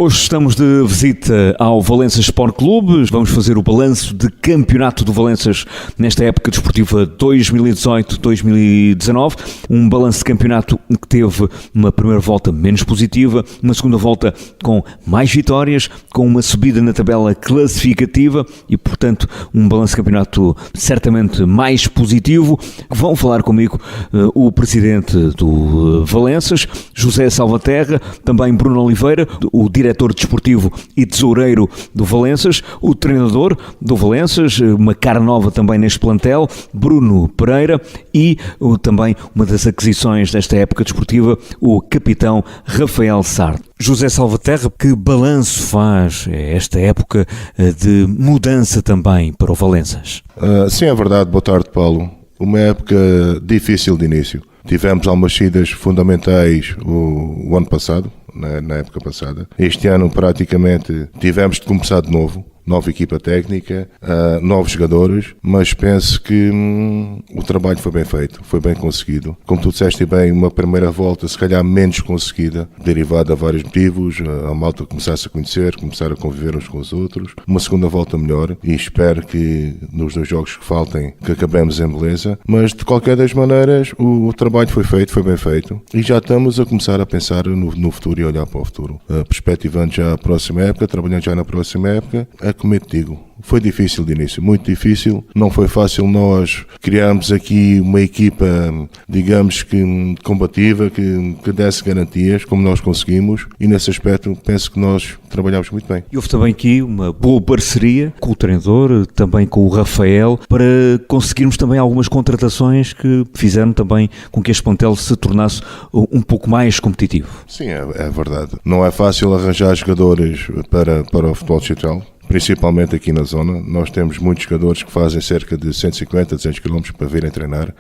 Hoje estamos de visita ao Valenças Sport Clube. Vamos fazer o balanço de campeonato do Valenças nesta época desportiva 2018-2019. Um balanço de campeonato que teve uma primeira volta menos positiva, uma segunda volta com mais vitórias, com uma subida na tabela classificativa e, portanto, um balanço de campeonato certamente mais positivo. Vão falar comigo o presidente do Valenças, José Salvaterra, também Bruno Oliveira, o diretor desportivo e tesoureiro do Valenças, o treinador do Valenças, uma cara nova também neste plantel, Bruno Pereira, e também uma das aquisições desta época desportiva, o capitão Rafael Sardo. José Salvaterra, que balanço faz esta época de mudança também para o Valenças? Sim, é verdade. Boa tarde, Paulo. Uma época difícil de início. Tivemos algumas saídas fundamentais o ano passado, na época passada. Este ano praticamente tivemos de começar de novo. Nova equipa técnica, novos jogadores, mas penso que o trabalho foi bem feito, foi bem conseguido. Como tu disseste bem, uma primeira volta se calhar menos conseguida, derivada a vários motivos, a malta começasse a conhecer, começar a conviver uns com os outros. Uma segunda volta melhor e espero que nos 2 jogos que faltem que acabemos em beleza, mas de qualquer das maneiras o trabalho foi feito, foi bem feito e já estamos a começar a pensar no futuro e olhar para o futuro. Perspectivando já a próxima época, trabalhando já na próxima época. Como eu te digo, foi difícil de início, muito difícil, não foi fácil nós criarmos aqui uma equipa, digamos que combativa, que desse garantias, como nós conseguimos, e nesse aspecto penso que nós trabalhámos muito bem. E houve também aqui uma boa parceria com o treinador, também com o Rafael, para conseguirmos também algumas contratações que fizeram também com que este plantel se tornasse um pouco mais competitivo. Sim, é verdade. Não é fácil arranjar jogadores para o futebol distrital. Principalmente aqui na zona, nós temos muitos jogadores que fazem cerca de 150, 200 km para virem treinar.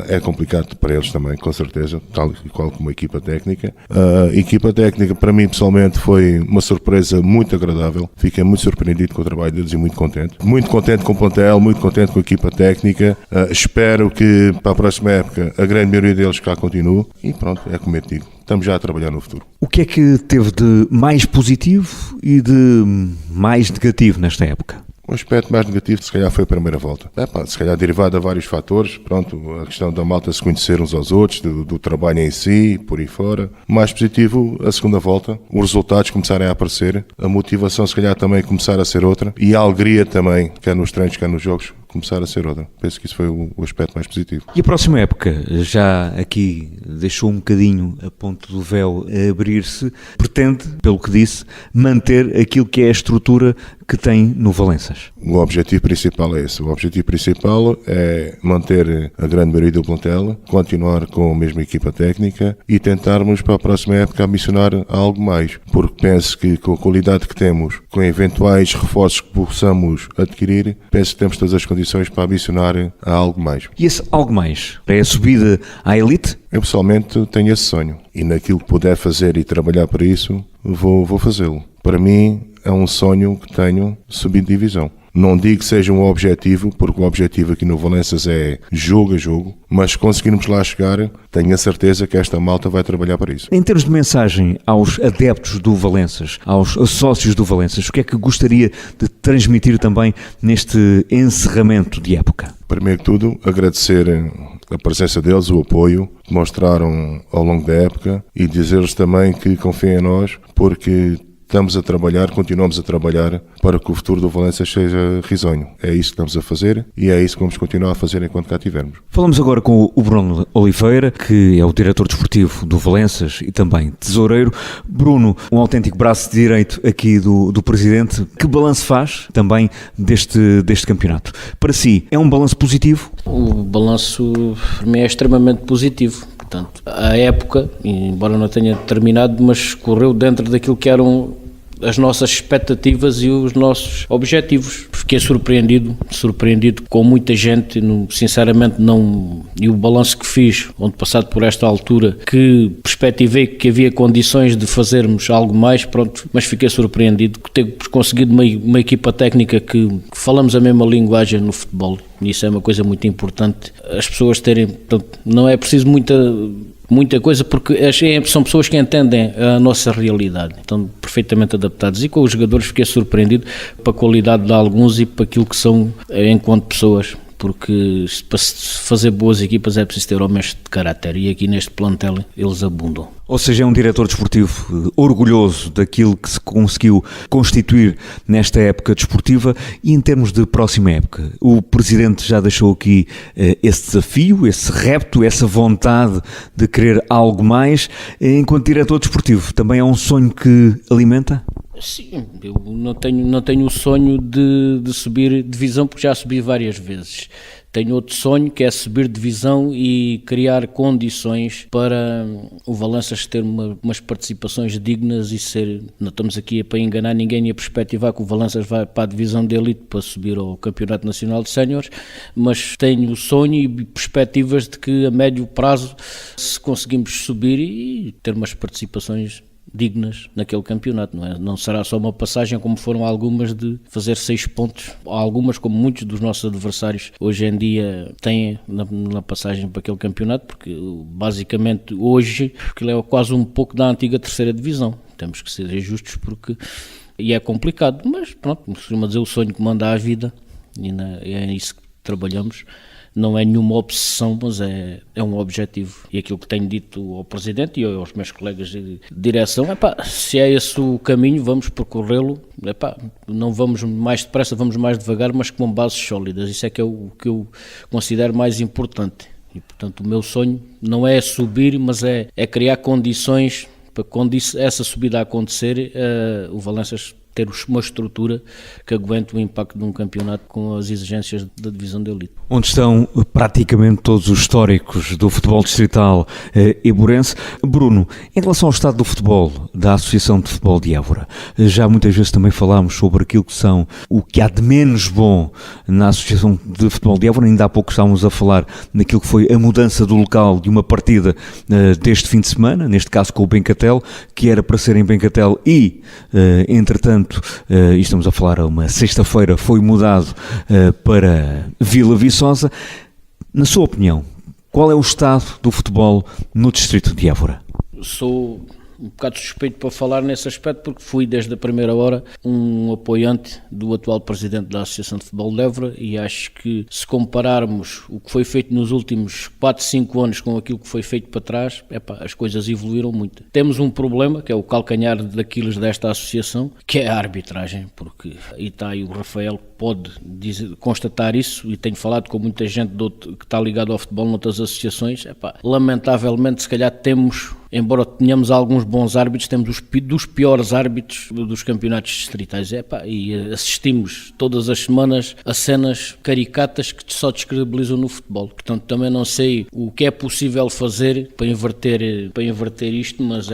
É complicado para eles também, com certeza, tal e qual como a equipa técnica. A equipa técnica, para mim, pessoalmente, foi uma surpresa muito agradável. Fiquei muito surpreendido com o trabalho deles e muito contente. Muito contente com o plantel, muito contente com a equipa técnica. Espero que, para a próxima época, a grande maioria deles cá continue. E pronto, é como eu te digo. Estamos já a trabalhar no futuro. O que é que teve de mais positivo e de mais negativo nesta época? O aspecto mais negativo, se calhar, foi a primeira volta. Se calhar derivado a vários fatores. Pronto, a questão da malta se conhecer uns aos outros, do trabalho em si, por aí fora. Mais positivo, a segunda volta. Os resultados começarem a aparecer. A motivação, se calhar, também começar a ser outra. E a alegria também, quer nos treinos, quer nos jogos, começar a ser outra. Penso que isso foi o aspecto mais positivo. E a próxima época, já aqui deixou um bocadinho a ponte do véu a abrir-se, pretende, pelo que disse, manter aquilo que é a estrutura que tem no Valenças? O objetivo principal é esse. O objetivo principal é manter a grande maioria do plantel, continuar com a mesma equipa técnica e tentarmos para a próxima época ambicionar algo mais. Porque penso que com a qualidade que temos, com eventuais reforços que possamos adquirir, penso que temos todas as condições para ambicionar a algo mais. E esse algo mais é a subida à elite? Eu pessoalmente tenho esse sonho e naquilo que puder fazer e trabalhar para isso, vou fazê-lo. Para mim é um sonho que tenho subir de divisão. Não digo que seja um objetivo, porque o objetivo aqui no Valenças é jogo a jogo, mas se conseguirmos lá chegar, tenho a certeza que esta malta vai trabalhar para isso. Em termos de mensagem aos adeptos do Valenças, aos sócios do Valenças, o que é que gostaria de transmitir também neste encerramento de época? Primeiro que tudo, agradecer a presença deles, o apoio que mostraram ao longo da época e dizer-lhes também que confiem em nós, porque estamos a trabalhar, continuamos a trabalhar para que o futuro do Valenças seja risonho. É isso que estamos a fazer e é isso que vamos continuar a fazer enquanto cá estivermos. Falamos agora com o Bruno Oliveira, que é o diretor desportivo do Valenças e também tesoureiro. Bruno, um autêntico braço direito aqui do presidente. Que balanço faz também deste campeonato? Para si, é um balanço positivo? O balanço para mim é extremamente positivo. Portanto, a época, embora não tenha terminado, mas correu dentro daquilo que eram as nossas expectativas e os nossos objetivos. Fiquei surpreendido com muita gente, sinceramente não, e o balanço que fiz, onde passado por esta altura, que perspectivei que havia condições de fazermos algo mais, pronto, mas fiquei surpreendido que ter conseguido uma equipa técnica que falamos a mesma linguagem no futebol, e isso é uma coisa muito importante, as pessoas terem, portanto, não é preciso muita coisa, porque são pessoas que entendem a nossa realidade. Então perfeitamente adaptados, e com os jogadores fiquei surpreendido para a qualidade de alguns e para aquilo que são enquanto pessoas, porque para se fazer boas equipas é preciso ter homens de caráter, e aqui neste plantel eles abundam. Ou seja, é um diretor desportivo orgulhoso daquilo que se conseguiu constituir nesta época desportiva. E em termos de próxima época, o Presidente já deixou aqui esse desafio, esse repto, essa vontade de querer algo mais. Enquanto diretor desportivo, também é um sonho que alimenta? Sim, eu não tenho o sonho de subir divisão, porque já subi várias vezes. Tenho outro sonho, que é subir divisão e criar condições para o Valenças ter umas participações dignas e ser... Não estamos aqui para enganar ninguém e a perspectivar que o Valenças vai para a divisão de elite para subir ao Campeonato Nacional de Séniores, mas tenho o sonho e perspectivas de que a médio prazo, se conseguimos subir e ter umas participações dignas naquele campeonato, não é? Não será só uma passagem como foram algumas de fazer 6 pontos, algumas como muitos dos nossos adversários hoje em dia têm na passagem para aquele campeonato, porque basicamente hoje aquilo é quase um pouco da antiga terceira divisão, temos que ser justos e é complicado, mas pronto, costuma dizer, o sonho que manda a vida, e é isso que trabalhamos. Não é nenhuma obsessão, mas é um objetivo. E aquilo que tenho dito ao Presidente e aos meus colegas de direção, se é esse o caminho, vamos percorrê-lo. Não vamos mais depressa, vamos mais devagar, mas com bases sólidas. Isso é que é o que eu considero mais importante. E, portanto, o meu sonho não é subir, mas é criar condições para, quando essa subida acontecer, o Valenças ter uma estrutura que aguente o impacto de um campeonato com as exigências da divisão de elite. Onde estão praticamente todos os históricos do futebol distrital eburense. Bruno, em relação ao estado do futebol, da Associação de Futebol de Évora, já muitas vezes também falámos sobre aquilo que são, o que há de menos bom na Associação de Futebol de Évora. Ainda há pouco estávamos a falar naquilo que foi a mudança do local de uma partida deste fim de semana, neste caso com o Bencatel, que era para ser em Bencatel e, entretanto, e estamos a falar uma sexta-feira, foi mudado para Vila Viçosa. Na sua opinião, qual é o estado do futebol no distrito de Évora? Sou um bocado suspeito para falar nesse aspecto, porque fui desde a primeira hora um apoiante do atual presidente da Associação de Futebol de Évora, e acho que, se compararmos o que foi feito nos últimos 4, 5 anos com aquilo que foi feito para trás, as coisas evoluíram muito. Temos um problema, que é o calcanhar daqueles desta associação, que é a arbitragem, porque aí está aí o Rafael, pode constatar isso, e tenho falado com muita gente que está ligado ao futebol noutras associações. Lamentavelmente, se calhar temos, embora tenhamos alguns bons árbitros, temos dos piores árbitros dos campeonatos distritais. E assistimos todas as semanas a cenas caricatas que só descredibilizam no futebol. Portanto, também não sei o que é possível fazer para inverter isto, mas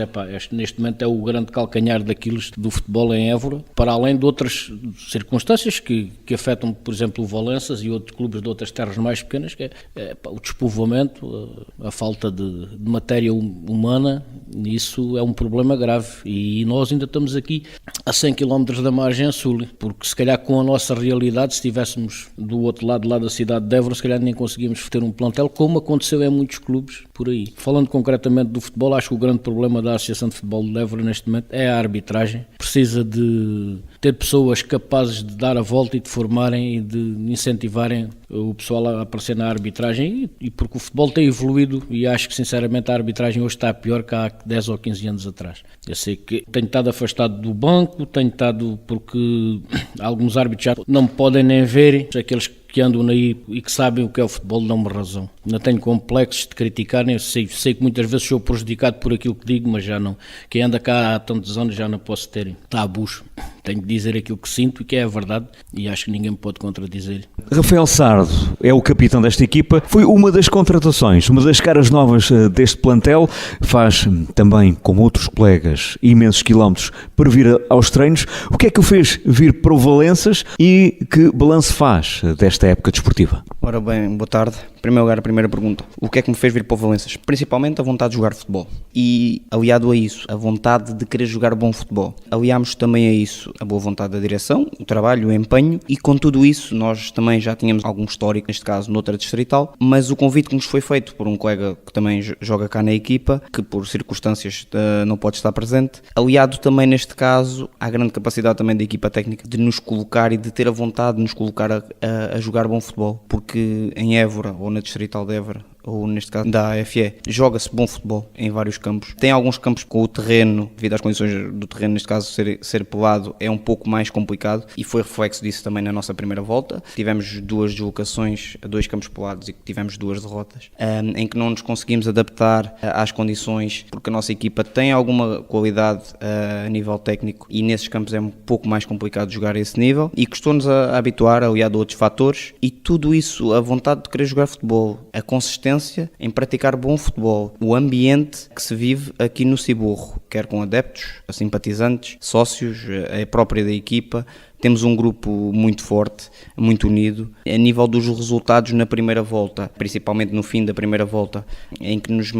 neste momento é o grande calcanhar daqueles do futebol em Évora, para além de outras circunstâncias que afetam, por exemplo, o Valenças e outros clubes de outras terras mais pequenas, que é o despovoamento, a falta de matéria humana. Isso é um problema grave, e nós ainda estamos aqui a 100 km da margem sul, porque se calhar com a nossa realidade, se estivéssemos do outro lado, lá da cidade de Évora, se calhar nem conseguimos ter um plantel, como aconteceu em muitos clubes por aí. Falando concretamente do futebol, acho que o grande problema da Associação de Futebol de Évora neste momento é a arbitragem. Precisa de ter pessoas capazes de dar a volta e de formarem e de incentivarem o pessoal a aparecer na arbitragem, e porque o futebol tem evoluído, e acho que sinceramente a arbitragem hoje está pior que há 10 ou 15 anos atrás. Eu sei que tenho estado afastado do banco, tenho estado porque alguns árbitros já não me podem nem ver, aqueles que andam aí e que sabem o que é o futebol dão-me razão. Não tenho complexos de criticar, eu sei que muitas vezes sou prejudicado por aquilo que digo, mas já não. Quem anda cá há tantos anos já não posso ter tabus. Tenho de dizer aquilo que sinto e que é a verdade, e acho que ninguém me pode contradizer. Rafael Sardo é o capitão desta equipa, foi uma das contratações, uma das caras novas deste plantel, faz também, como outros colegas, imensos quilómetros para vir aos treinos. O que é que o fez vir para o Valenças e que balanço faz desta época desportiva? Ora bem, boa tarde. Em primeiro lugar, a primeira pergunta. O que é que me fez vir para o Valenças? Principalmente a vontade de jogar futebol. E, aliado a isso, a vontade de querer jogar bom futebol. Aliámos também a isso a boa vontade da direção, o trabalho, o empenho, e com tudo isso nós também já tínhamos algum histórico, neste caso noutra distrital, mas o convite que nos foi feito por um colega que também joga cá na equipa, que por circunstâncias não pode estar presente, aliado também neste caso à grande capacidade também da equipa técnica de nos colocar e de ter a vontade de nos colocar a jogar bom futebol, porque em Évora, ou na distrital de Évora, ou neste caso da AFE, joga-se bom futebol em vários campos. Tem alguns campos com o terreno, devido às condições do terreno, neste caso ser pelado, é um pouco mais complicado, e foi reflexo disso também na nossa primeira volta. Tivemos 2 deslocações a 2 campos pelados e tivemos 2 derrotas, em que não nos conseguimos adaptar às condições, porque a nossa equipa tem alguma qualidade a nível técnico, e nesses campos é um pouco mais complicado jogar a esse nível, e custou-nos a habituar, aliado a outros fatores, e tudo isso, a vontade de querer jogar futebol, a consistência em praticar bom futebol, o ambiente que se vive aqui no Ciburro, quer com adeptos, simpatizantes, sócios, a própria da equipa. Temos um grupo muito forte, muito unido. A nível dos resultados na primeira volta, principalmente no fim da primeira volta, em que nos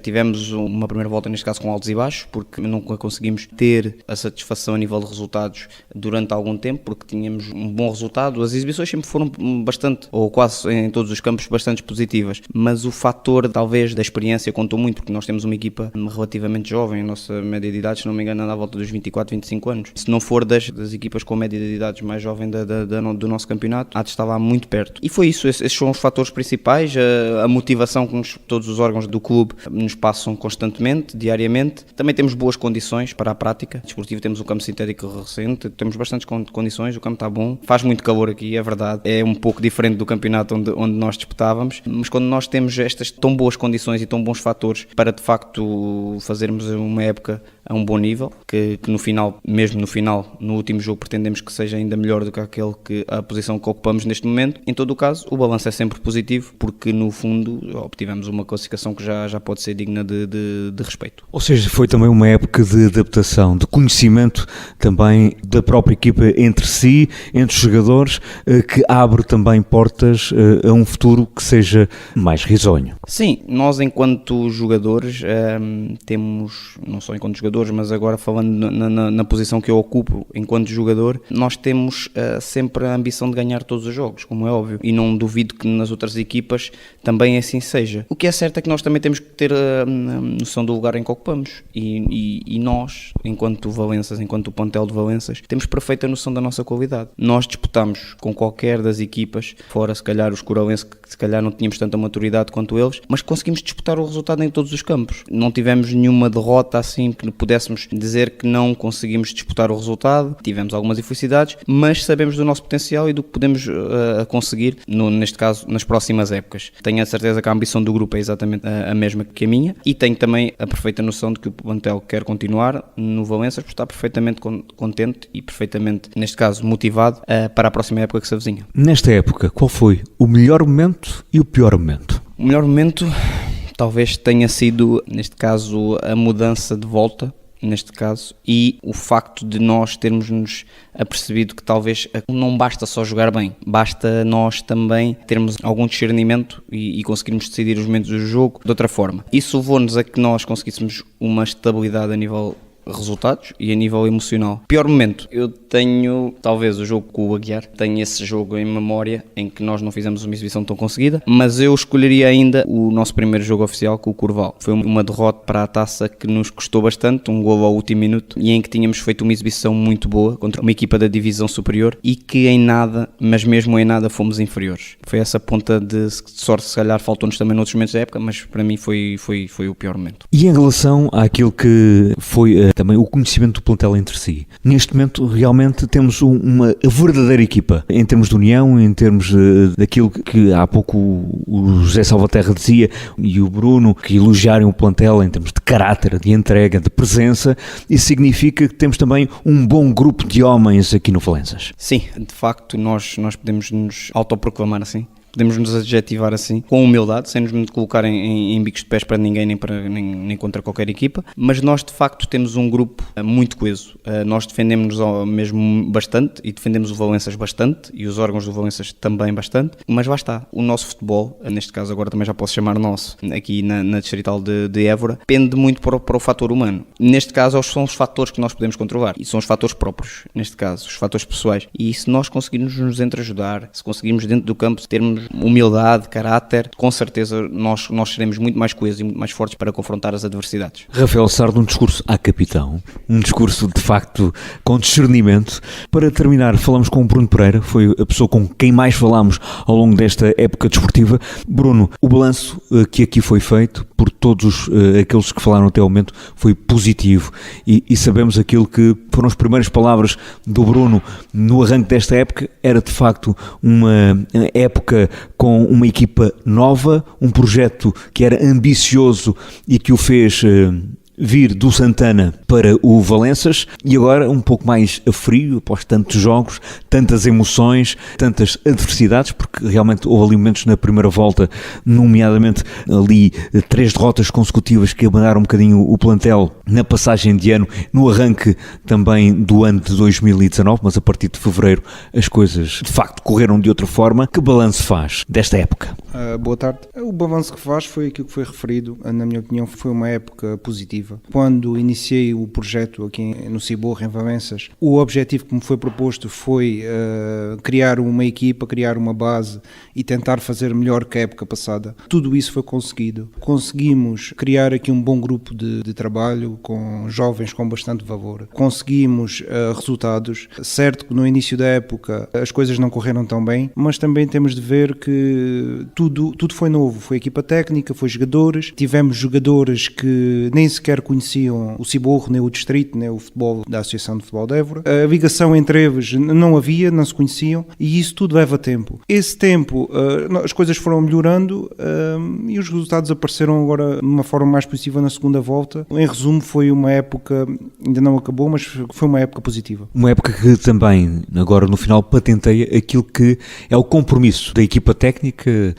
tivemos uma primeira volta, neste caso com altos e baixos, porque nunca conseguimos ter a satisfação a nível de resultados durante algum tempo, porque tínhamos um bom resultado. As exibições sempre foram bastante, ou quase em todos os campos, bastante positivas, mas o fator talvez da experiência contou muito, porque nós temos uma equipa relativamente jovem, a nossa média de idade, se não me engano, anda à volta dos 24, 25 anos. Se não for das equipas com média de idades mais jovem do nosso campeonato, há de estar lá muito perto. E foi isso, esses são os fatores principais, a motivação que todos os órgãos do clube nos passam constantemente, diariamente. Também temos boas condições para a prática desportiva, temos um campo sintético recente, temos bastantes condições, o campo está bom, faz muito calor aqui, é verdade, é um pouco diferente do campeonato onde nós disputávamos, mas quando nós temos estas tão boas condições e tão bons fatores para de facto fazermos uma época a um bom nível, que no final, mesmo no final, no último jogo, pretendemos que seja ainda melhor do que a posição que ocupamos neste momento. Em todo o caso, o balanço é sempre positivo, porque no fundo obtivemos uma classificação que já pode ser digna de respeito. Ou seja, foi também uma época de adaptação, de conhecimento também da própria equipa entre si, entre os jogadores, que abre também portas a um futuro que seja mais risonho. Sim, nós enquanto jogadores temos, não só enquanto jogadores, mas agora falando na posição que eu ocupo enquanto jogador, nós temos sempre a ambição de ganhar todos os jogos, como é óbvio, e não duvido que nas outras equipas também assim seja. O que é certo é que nós também temos que ter a noção do lugar em que ocupamos, e nós, enquanto Valenças, enquanto o plantel de Valenças, temos perfeita noção da nossa qualidade. Nós disputamos com qualquer das equipas, fora se calhar os coralenses, que se calhar não tínhamos tanta maturidade quanto eles, mas conseguimos disputar o resultado em todos os campos. Não tivemos nenhuma derrota assim que pudéssemos dizer que não conseguimos disputar o resultado. Tivemos algumas infelicidades, mas sabemos do nosso potencial e do que podemos conseguir, neste caso, nas próximas épocas. Tenho a certeza que a ambição do grupo é exatamente a mesma que a minha, e tenho também a perfeita noção de que o plantel quer continuar no Valenças, por estar perfeitamente contente e perfeitamente, neste caso, motivado para a próxima época que se avizinha. Nesta época, qual foi o melhor momento e o pior momento? O melhor momento talvez tenha sido, neste caso, a mudança de volta, neste caso, e o facto de nós termos-nos apercebido que talvez não basta só jogar bem, basta nós também termos algum discernimento e conseguirmos decidir os momentos do jogo de outra forma. Isso levou-nos a que nós conseguíssemos uma estabilidade a nível resultados e a nível emocional. Pior momento, eu tenho talvez o jogo com o Aguiar, tenho esse jogo em memória em que nós não fizemos uma exibição tão conseguida, mas eu escolheria ainda o nosso primeiro jogo oficial com o Corval. Foi uma derrota para a taça que nos custou bastante, um golo ao último minuto, e em que tínhamos feito uma exibição muito boa contra uma equipa da divisão superior e que em nada, mas mesmo em nada, fomos inferiores. Foi essa ponta de sorte, se calhar faltou-nos também noutros momentos da época, mas para mim foi o pior momento. E em relação àquilo que foi também o conhecimento do plantel entre si, neste momento realmente temos uma verdadeira equipa, em termos de união, em termos daquilo que há pouco o José Salvaterra dizia e o Bruno, que elogiaram o plantel em termos de caráter, de entrega, de presença. Isso significa que temos também um bom grupo de homens aqui no Valenças. Sim, de facto nós podemos nos autoproclamar assim. podemos nos adjetivar assim, com humildade, sem nos colocar em bicos de pés para ninguém, nem contra qualquer equipa, mas nós de facto temos um grupo muito coeso. Nós defendemos-nos mesmo bastante e defendemos o Valenças bastante e os órgãos do Valenças também bastante, mas lá está, o nosso futebol, neste caso agora também já posso chamar nosso, aqui na Distrital de Évora, depende muito para o fator humano. Neste caso são os fatores que nós podemos controlar e são os fatores próprios, neste caso, os fatores pessoais. E se nós conseguirmos nos entreajudar, se conseguirmos dentro do campo termos humildade, caráter, com certeza nós seremos muito mais coesos e muito mais fortes para confrontar as adversidades. Rafael Sardo, um discurso à capitão, um discurso de facto com discernimento. Para terminar, falamos com o Bruno Pereira, foi a pessoa com quem mais falámos ao longo desta época desportiva. Bruno, o balanço que aqui foi feito por todos aqueles que falaram até ao momento foi positivo e sabemos aquilo que foram as primeiras palavras do Bruno no arranque desta época, era de facto uma época com uma equipa nova, um projeto que era ambicioso e que o fez vir do Santana para o Valenças e agora um pouco mais a frio, após tantos jogos, tantas emoções, tantas adversidades, porque realmente houve ali momentos na primeira volta, nomeadamente ali 3 derrotas consecutivas que abandonaram um bocadinho o plantel na passagem de ano, no arranque também do ano de 2019, mas a partir de fevereiro as coisas de facto correram de outra forma. Que balanço faz desta época? Boa tarde. O balanço que faz foi aquilo que foi referido, na minha opinião foi uma época positiva. Quando iniciei o projeto aqui no Ciborra, em Valenças, o objetivo que me foi proposto foi criar uma equipa, criar uma base e tentar fazer melhor que a época passada. Tudo isso foi conseguido. Conseguimos criar aqui um bom grupo de trabalho com jovens com bastante valor. Conseguimos resultados. Certo que no início da época as coisas não correram tão bem, mas também temos de ver que tudo foi novo. Foi equipa técnica, foi jogadores. Tivemos jogadores que nem sequer conheciam o Ciborra, nem o distrito, nem o futebol da Associação de Futebol de Évora. A ligação entre eles não havia, não se conheciam e isso tudo leva tempo. Esse tempo as coisas foram melhorando e os resultados apareceram agora de uma forma mais positiva na segunda volta. Em resumo, foi uma época, ainda não acabou, mas foi uma época positiva. Uma época que também, agora no final, patenteia aquilo que é o compromisso da equipa técnica,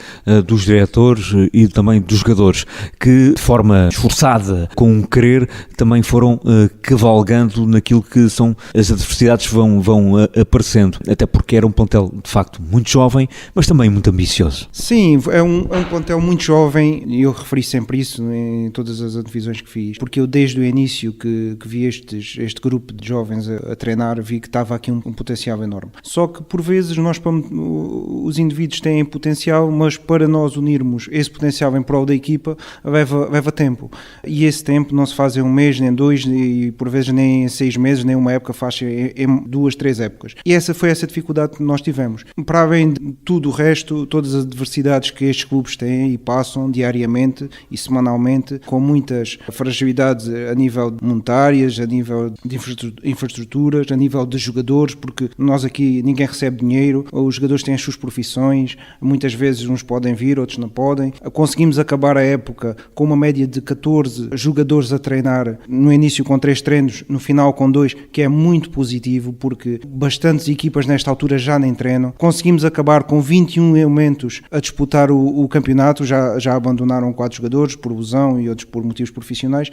dos diretores e também dos jogadores, que de forma esforçada, com um querer, também foram cavalgando naquilo que são as adversidades vão aparecendo, até porque era um plantel de facto muito jovem, mas também muito ambicioso. Sim, é um plantel muito jovem e eu referi sempre isso em todas as divisões que fiz, porque eu desde o início que vi este grupo de jovens a treinar, vi que estava aqui um potencial enorme. Só que por vezes os indivíduos têm potencial, mas para nós unirmos esse potencial em prol da equipa leva tempo, e esse tempo não se faz em um mês, nem 2 e por vezes nem em 6 meses, nem uma época, faz em 2, 3 épocas. E essa foi essa dificuldade que nós tivemos. Para além de tudo o resto, todas as adversidades que estes clubes têm e passam diariamente e semanalmente, com muitas fragilidades a nível monetárias, a nível de infraestruturas, a nível de jogadores, porque nós aqui ninguém recebe dinheiro, os jogadores têm as suas profissões, muitas vezes uns podem vir, outros não podem. Conseguimos acabar a época com uma média de 14 jogadores a treinar, no início com 3 treinos, no final com 2, que é muito positivo, porque bastantes equipas nesta altura já nem treinam. Conseguimos acabar com 21 elementos a disputar o campeonato, já abandonaram 4 jogadores por lesão e outros por motivos profissionais,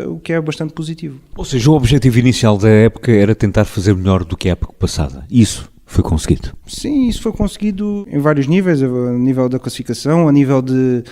o que é bastante positivo. Ou seja, o objetivo inicial da época era tentar fazer melhor do que a época passada. Isso foi conseguido? Sim, isso foi conseguido em vários níveis, a nível da classificação, a nível de,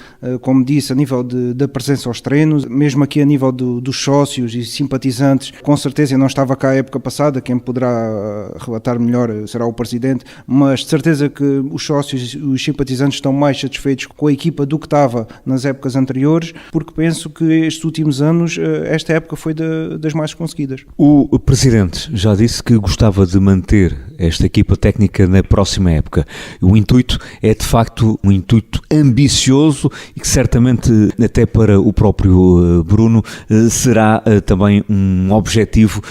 como disse, a nível da presença aos treinos, mesmo aqui a nível dos sócios e simpatizantes. Com certeza, eu não estava cá a época passada, quem poderá relatar melhor será o presidente, mas de certeza que os sócios e os simpatizantes estão mais satisfeitos com a equipa do que estava nas épocas anteriores, porque penso que estes últimos anos, esta época foi das mais conseguidas. O presidente já disse que gostava de manter esta equipa técnica na próxima época. O intuito é de facto um intuito ambicioso e que certamente até para o próprio Bruno será também um objetivo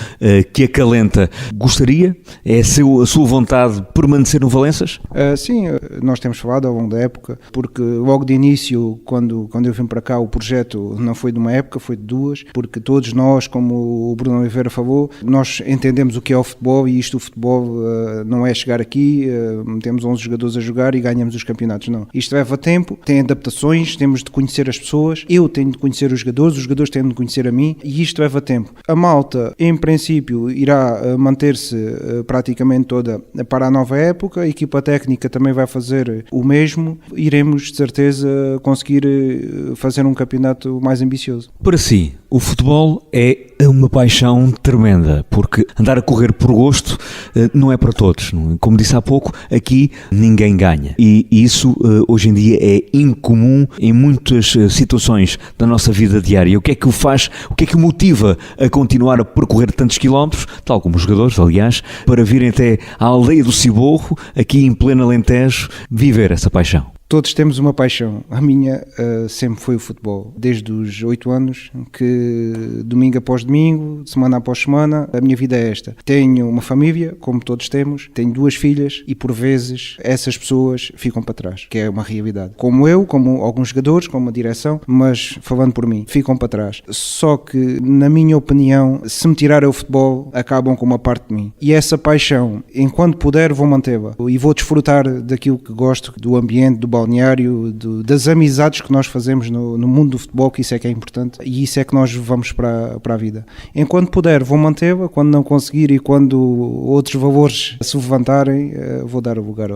que acalenta. Gostaria? É a sua vontade de permanecer no Valenças? Sim, nós temos falado ao longo da época, porque logo de início, quando eu vim para cá, o projeto não foi de uma época, foi de 2, porque todos nós, como o Bruno Oliveira falou, nós entendemos o que é o futebol e isto, o futebol não é chegar aqui, temos 11 jogadores a jogar e ganhamos os campeonatos, não. Isto leva tempo, tem adaptações, temos de conhecer as pessoas, eu tenho de conhecer os jogadores têm de conhecer a mim, e isto leva tempo. A malta, em princípio, irá manter-se praticamente toda para a nova época, a equipa técnica também vai fazer o mesmo, iremos de certeza conseguir fazer um campeonato mais ambicioso. Para si, o futebol é uma paixão tremenda, porque andar a correr por gosto não é para todos. Como disse há pouco, aqui ninguém ganha. E isso hoje em dia é incomum em muitas situações da nossa vida diária. O que é que o faz, o que é que o motiva a continuar a percorrer tantos quilómetros, tal como os jogadores, aliás, para virem até à aldeia do Ciborro, aqui em pleno Alentejo, viver essa paixão? Todos temos uma paixão. A minha sempre foi o futebol. Desde os 8 anos, que domingo após domingo, semana após semana, a minha vida é esta. Tenho uma família, como todos temos, tenho 2 filhas e por vezes essas pessoas ficam para trás, que é uma realidade. Como eu, como alguns jogadores, como a direção, mas falando por mim, ficam para trás. Só que, na minha opinião, se me tirarem o futebol, acabam com uma parte de mim. E essa paixão, enquanto puder, vou mantê-la. E vou desfrutar daquilo que gosto, do ambiente, do balneário, das amizades que nós fazemos no mundo do futebol, que isso é que é importante e isso é que nós vamos para a vida. Enquanto puder, vou mantê-la, quando não conseguir e quando outros valores se levantarem, vou dar o lugar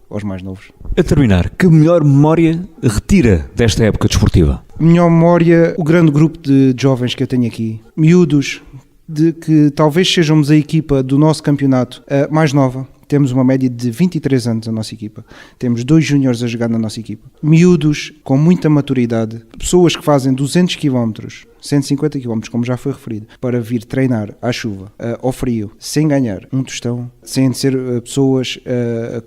aos mais novos. A terminar, que melhor memória retira desta época desportiva? Melhor memória, o grande grupo de jovens que eu tenho aqui, miúdos, de que talvez sejamos a equipa do nosso campeonato mais nova. Temos uma média de 23 anos a nossa equipa. Temos 2 júniores a jogar na nossa equipa. Miúdos com muita maturidade. Pessoas que fazem 200 km, 150 km, como já foi referido, para vir treinar à chuva, ao frio, sem ganhar um tostão, sem ser pessoas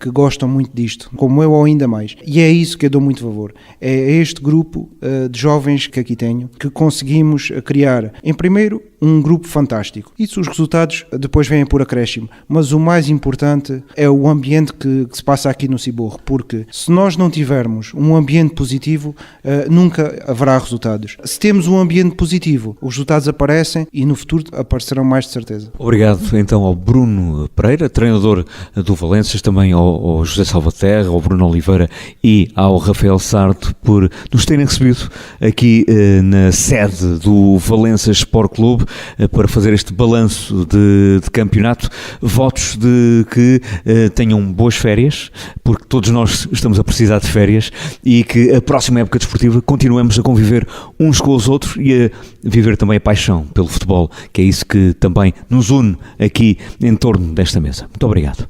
que gostam muito disto, como eu ou ainda mais. E é isso que eu dou muito valor. É este grupo de jovens que aqui tenho, que conseguimos criar, em primeiro, um grupo fantástico. E os resultados depois vêm por acréscimo. Mas o mais importante é o ambiente que se passa aqui no Ciborro, porque se nós não tivermos um ambiente positivo, nunca haverá resultados. Se temos um ambiente positivo, os resultados aparecem e no futuro aparecerão mais de certeza. Obrigado então ao Bruno Pereira, treinador do Valências, também ao José Salvaterra, ao Bruno Oliveira e ao Rafael Sarto por nos terem recebido aqui na sede do Valências Sport Clube para fazer este balanço de campeonato. Votos de que tenham boas férias, porque todos nós estamos a precisar de férias, e que a próxima época desportiva continuemos a conviver uns com os outros e a viver também a paixão pelo futebol, que é isso que também nos une aqui em torno desta mesa. Muito obrigado.